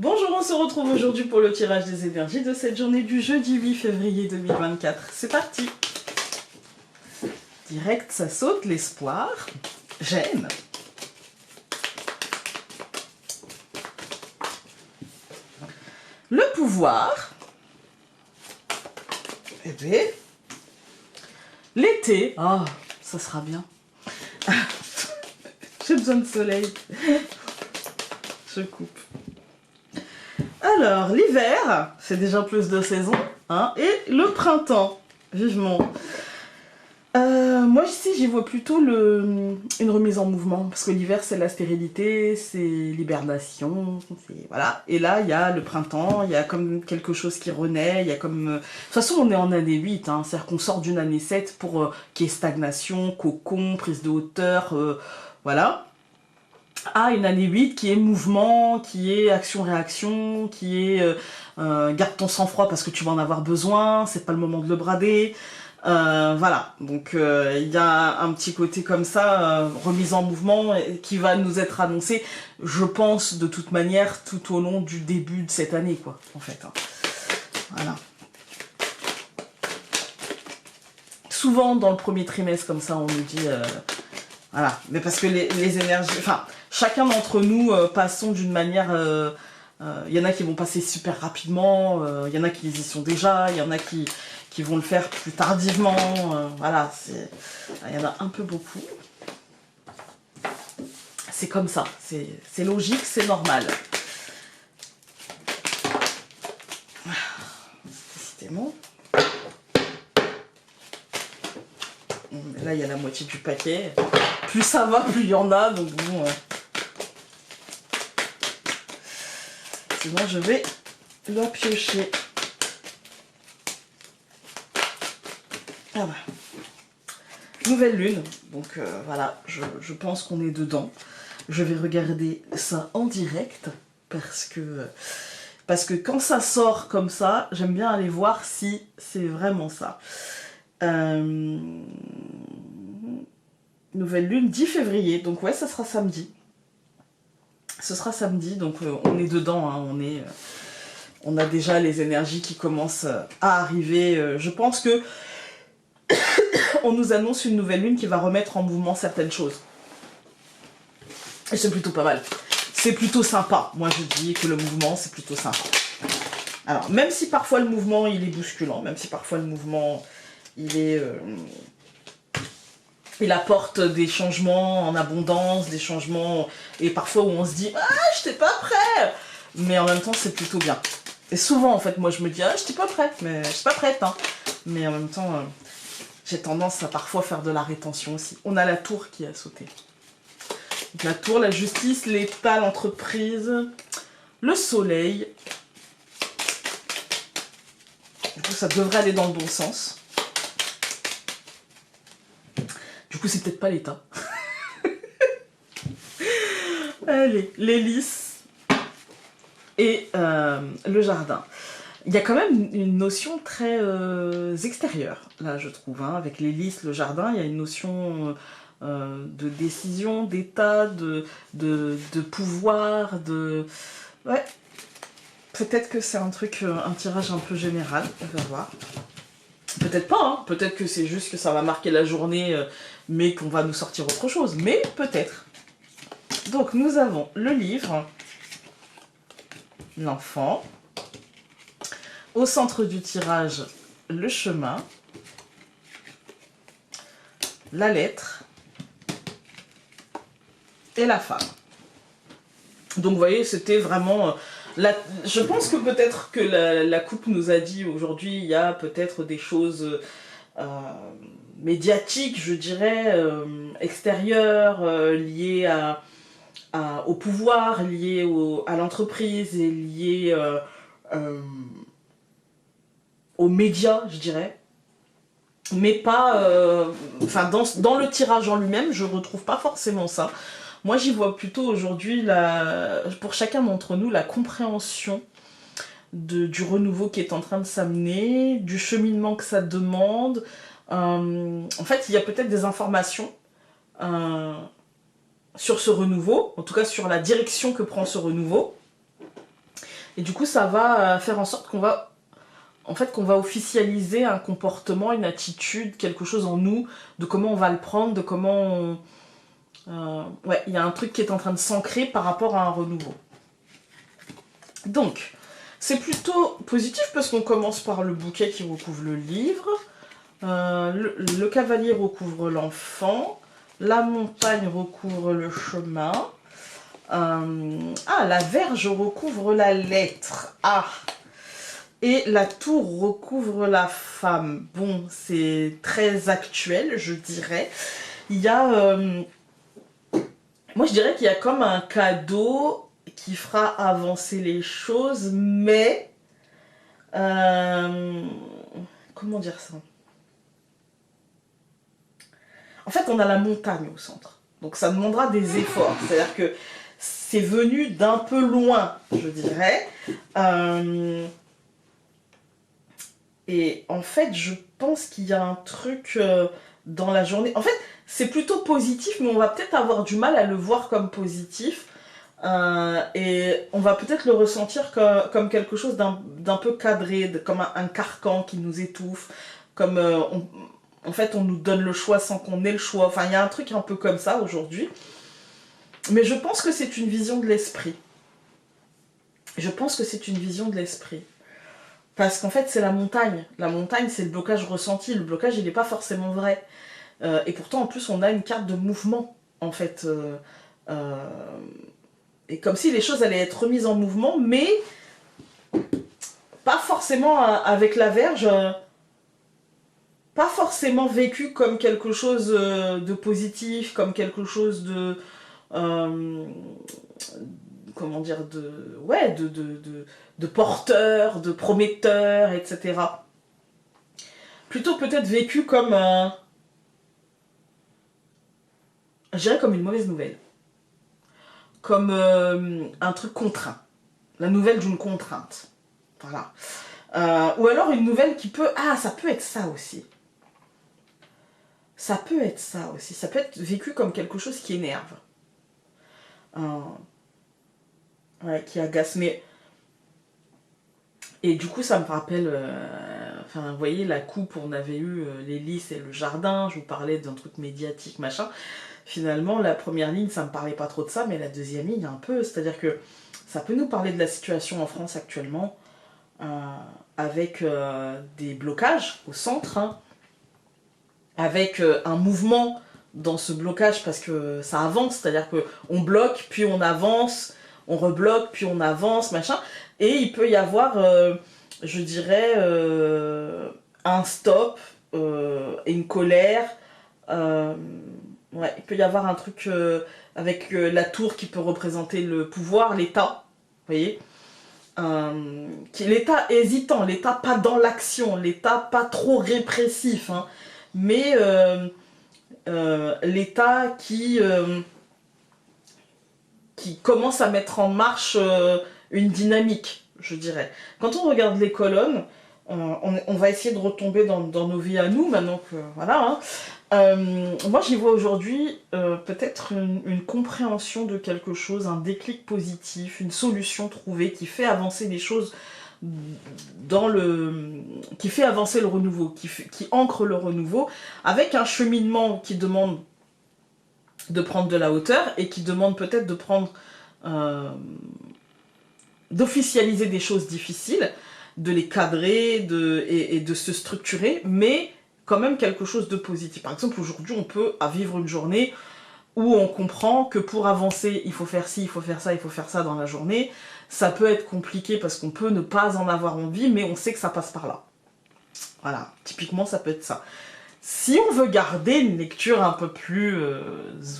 Bonjour, on se retrouve aujourd'hui pour le tirage des énergies de cette journée du jeudi 8 février 2024. C'est parti. Direct, ça saute, l'espoir. J'aime. Le pouvoir. Épée. L'été. Ah, ça sera bien. J'ai besoin de soleil. Je coupe. Alors, l'hiver, c'est déjà plus de saison, hein, et le printemps, vivement. Moi, ici, j'y vois plutôt une remise en mouvement, parce que l'hiver, c'est la stérilité, c'est l'hibernation, voilà. Et là, il y a le printemps, il y a comme quelque chose qui renaît, il y a comme... De toute façon, on est en année 8, hein, c'est-à-dire qu'on sort d'une année 7 pour qu'il y ait stagnation, cocon, prise de hauteur, voilà. À une année 8 qui est mouvement, qui est action-réaction, qui est garde ton sang-froid parce que tu vas en avoir besoin, c'est pas le moment de le brader. Voilà, donc il y a un petit côté comme ça, remise en mouvement, qui va nous être annoncé, je pense, de toute manière, tout au long du début de cette année, quoi, en fait. Hein. Voilà. Souvent, dans le premier trimestre, comme ça, on nous dit... voilà, mais parce que les énergies... Enfin, chacun d'entre nous passons d'une manière... y en a qui vont passer super rapidement, il y en a qui y sont déjà, il y en a qui vont le faire plus tardivement, voilà, il y en a un peu beaucoup. C'est comme ça, c'est logique, c'est normal. Décidément. Là, il y a la moitié du paquet. Plus ça va, plus il y en a, donc bon... Sinon, je vais la piocher. Ah bah. Nouvelle lune, donc voilà, je pense qu'on est dedans. Je vais regarder ça en direct, parce que quand ça sort comme ça, j'aime bien aller voir si c'est vraiment ça. Nouvelle lune, 10 février, donc ouais, ça sera samedi. Ce sera samedi, donc on est dedans, hein, on a déjà les énergies qui commencent à arriver. Je pense que on nous annonce une nouvelle lune qui va remettre en mouvement certaines choses. Et c'est plutôt pas mal. C'est plutôt sympa. Moi, je dis que le mouvement, c'est plutôt sympa. Alors, même si parfois le mouvement, il est bousculant, même si parfois le mouvement, il apporte des changements en abondance, des changements... Et parfois où on se dit « Ah, j'étais pas prêt !» Mais en même temps, c'est plutôt bien. Et souvent, en fait, moi, je me dis « Ah, j'étais pas prête, mais je suis pas prête. Hein. » Mais en même temps... j'ai tendance à parfois faire de la rétention aussi. On a la tour qui a sauté. Donc la tour, la justice, l'État, l'entreprise, le soleil. Du coup, ça devrait aller dans le bon sens. Du coup, c'est peut-être pas l'État. Allez, l'hélice et le jardin. Il y a quand même une notion très extérieure, là, je trouve. Hein. Avec l'hélice, le jardin, il y a une notion de décision, d'état, de pouvoir, de... Ouais. Peut-être que c'est un truc, un tirage un peu général, on va voir. Peut-être pas, hein. Peut-être que c'est juste que ça va marquer la journée, mais qu'on va nous sortir autre chose. Mais peut-être. Donc, nous avons le livre, l'enfant. Au centre du tirage, le chemin, la lettre et la femme. Donc vous voyez, c'était vraiment... je pense que peut-être que la coupe nous a dit aujourd'hui, il y a peut-être des choses médiatiques, je dirais, extérieures, liées au pouvoir, liées à l'entreprise et liées... aux médias, je dirais, mais pas... Enfin, dans le tirage en lui-même, je ne retrouve pas forcément ça. Moi, j'y vois plutôt aujourd'hui, pour chacun d'entre nous, la compréhension du renouveau qui est en train de s'amener, du cheminement que ça demande. En fait, il y a peut-être des informations sur ce renouveau, en tout cas sur la direction que prend ce renouveau. Et du coup, ça va faire en sorte qu'on va, en fait, qu'on va officialiser un comportement, une attitude, quelque chose en nous, de comment on va le prendre, de comment on... ouais, il y a un truc qui est en train de s'ancrer par rapport à un renouveau. Donc, c'est plutôt positif parce qu'on commence par le bouquet qui recouvre le livre, le cavalier recouvre l'enfant, la montagne recouvre le chemin, la verge recouvre la lettre, et la tour recouvre la femme. Bon, c'est très actuel, je dirais. Il y a... moi, je dirais qu'il y a comme un cadeau qui fera avancer les choses, mais... comment dire ça? En fait, on a la montagne au centre. Donc ça demandera des efforts. C'est-à-dire que c'est venu d'un peu loin, je dirais. Et en fait, je pense qu'il y a un truc dans la journée. En fait, c'est plutôt positif, mais on va peut-être avoir du mal à le voir comme positif. Et on va peut-être le ressentir comme quelque chose d'un peu cadré, comme un carcan qui nous étouffe, comme en fait on nous donne le choix sans qu'on ait le choix. Enfin, il y a un truc un peu comme ça aujourd'hui. Mais je pense que c'est une vision de l'esprit. Je pense que c'est une vision de l'esprit. Parce qu'en fait, c'est la montagne. La montagne, c'est le blocage ressenti. Le blocage, il n'est pas forcément vrai. Et pourtant, en plus, on a une carte de mouvement, en fait. Et comme si les choses allaient être remises en mouvement, mais pas forcément avec la verge, pas forcément vécu comme quelque chose de positif, comme quelque chose de... comment dire, ouais, de porteur, de prometteur, etc. Plutôt peut-être vécu comme, je dirais comme une mauvaise nouvelle. Comme un truc contraint. La nouvelle d'une contrainte. Voilà. Ou alors une nouvelle qui peut... Ah, ça peut être ça aussi. Ça peut être ça aussi. Ça peut être vécu comme quelque chose qui énerve. Ouais, qui agace. Mais... Et du coup, ça me rappelle... Enfin, vous voyez, la coupe, on avait eu les lys et le jardin. Je vous parlais d'un truc médiatique, machin. Finalement, la première ligne, ça me parlait pas trop de ça, mais la deuxième ligne, un peu. C'est-à-dire que ça peut nous parler de la situation en France actuellement, avec des blocages au centre, hein, avec un mouvement dans ce blocage parce que ça avance, c'est-à-dire qu'on bloque, puis on avance, on rebloque, puis on avance, machin. Et il peut y avoir, je dirais, un stop et une colère. Ouais, il peut y avoir un truc avec la tour qui peut représenter le pouvoir, l'État, vous voyez, l'État hésitant, l'État pas dans l'action, l'État pas trop répressif, hein, mais l'État qui commence à mettre en marche une dynamique, je dirais. Quand on regarde les colonnes, on va essayer de retomber dans nos vies à nous, maintenant que... Voilà, hein. Moi, j'y vois aujourd'hui peut-être une compréhension de quelque chose, un déclic positif, une solution trouvée qui fait avancer les choses qui fait avancer le renouveau, qui ancre le renouveau, avec un cheminement qui demande de prendre de la hauteur et qui demande peut-être de prendre... d'officialiser des choses difficiles, de les cadrer et de se structurer, mais quand même quelque chose de positif. Par exemple, aujourd'hui, on peut vivre une journée où on comprend que pour avancer, il faut faire ci, il faut faire ça, il faut faire ça dans la journée. Ça peut être compliqué parce qu'on peut ne pas en avoir envie, mais on sait que ça passe par là. Voilà, typiquement, ça peut être ça. Si on veut garder une lecture un peu plus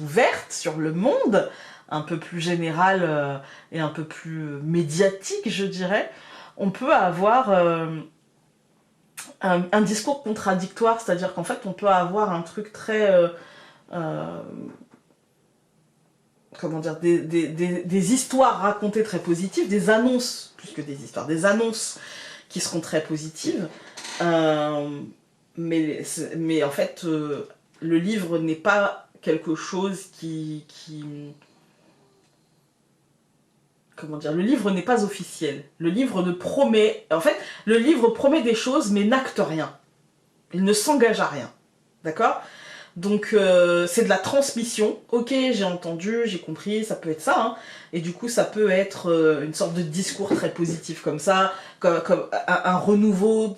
ouverte sur le monde, un peu plus générale et un peu plus médiatique, je dirais, on peut avoir un discours contradictoire, c'est-à-dire qu'en fait, on peut avoir un truc très... comment dire, des histoires racontées très positives, des annonces, plus que des histoires, des annonces qui seront très positives, mais en fait, le livre n'est pas quelque chose qui comment dire, le livre n'est pas officiel. Le livre ne promet... En fait, le livre promet des choses, mais n'acte rien. Il ne s'engage à rien. D'accord? Donc, c'est de la transmission. Ok, j'ai entendu, j'ai compris, ça peut être ça. Hein. Et du coup, ça peut être une sorte de discours très positif comme ça, comme un renouveau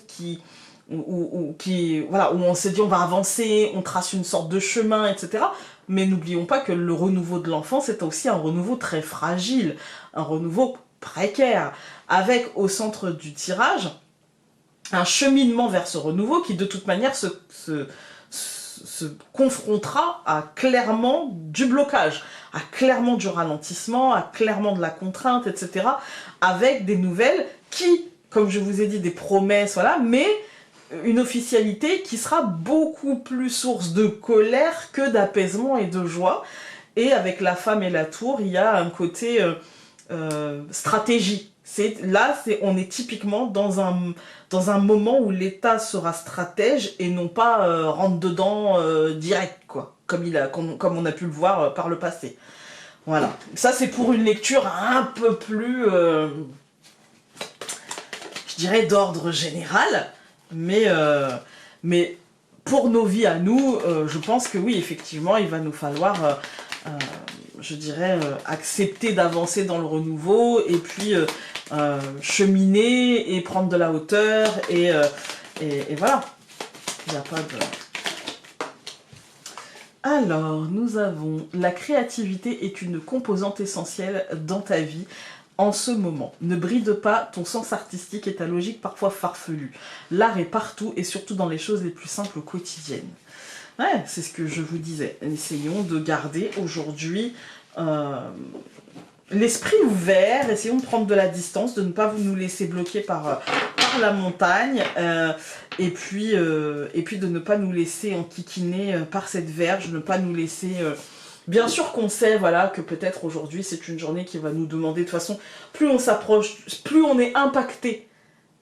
voilà, où on s'est dit on va avancer, on trace une sorte de chemin, etc. Mais n'oublions pas que le renouveau de l'enfant, c'est aussi un renouveau très fragile, un renouveau précaire, avec au centre du tirage un cheminement vers ce renouveau qui de toute manière se confrontera à clairement du blocage, à clairement du ralentissement, à clairement de la contrainte, etc. Avec des nouvelles qui, comme je vous ai dit, des promesses, voilà, mais une officialité qui sera beaucoup plus source de colère que d'apaisement et de joie. Et avec la femme et la tour, il y a un côté stratégie. On est typiquement dans un moment où l'État sera stratège et non pas rentre dedans direct, quoi, comme on a pu le voir par le passé. Voilà. Ça, c'est pour une lecture un peu plus, je dirais, d'ordre général. Mais pour nos vies à nous, je pense que oui, effectivement, il va nous falloir, je dirais, accepter d'avancer dans le renouveau et puis cheminer et prendre de la hauteur et voilà. Il n'y a pas de... Alors, nous avons la créativité est une composante essentielle dans ta vie. En ce moment, ne bride pas ton sens artistique et ta logique parfois farfelue. L'art est partout et surtout dans les choses les plus simples quotidiennes. Ouais, c'est ce que je vous disais. Essayons de garder aujourd'hui l'esprit ouvert, essayons de prendre de la distance, de ne pas nous laisser bloquer par la montagne, et puis de ne pas nous laisser enquiquiner par cette verge, ne pas nous laisser... Bien sûr qu'on sait, voilà, que peut-être aujourd'hui c'est une journée qui va nous demander, de toute façon, plus on s'approche, plus on est impacté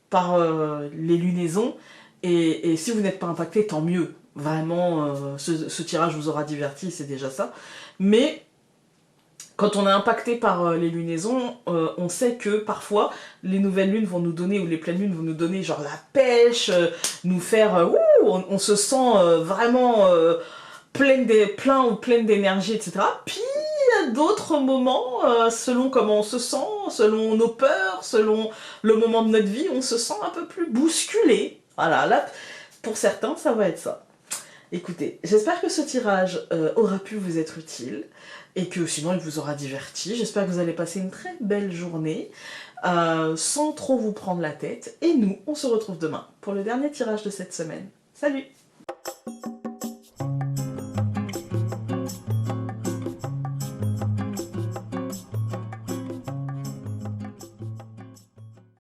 par les lunaisons, et si vous n'êtes pas impacté, tant mieux. Vraiment, ce tirage vous aura diverti, c'est déjà ça. Mais quand on est impacté par les lunaisons, on sait que parfois les nouvelles lunes vont nous donner, ou les pleines lunes vont nous donner genre la pêche, nous faire, on se sent vraiment plein ou pleine d'énergie, etc. Puis il y a d'autres moments, selon comment on se sent, selon nos peurs, selon le moment de notre vie, on se sent un peu plus bousculé. Voilà, là, pour certains, ça va être ça. Écoutez, j'espère que ce tirage aura pu vous être utile et que sinon il vous aura diverti. J'espère que vous allez passer une très belle journée sans trop vous prendre la tête. Et nous, on se retrouve demain pour le dernier tirage de cette semaine. Salut!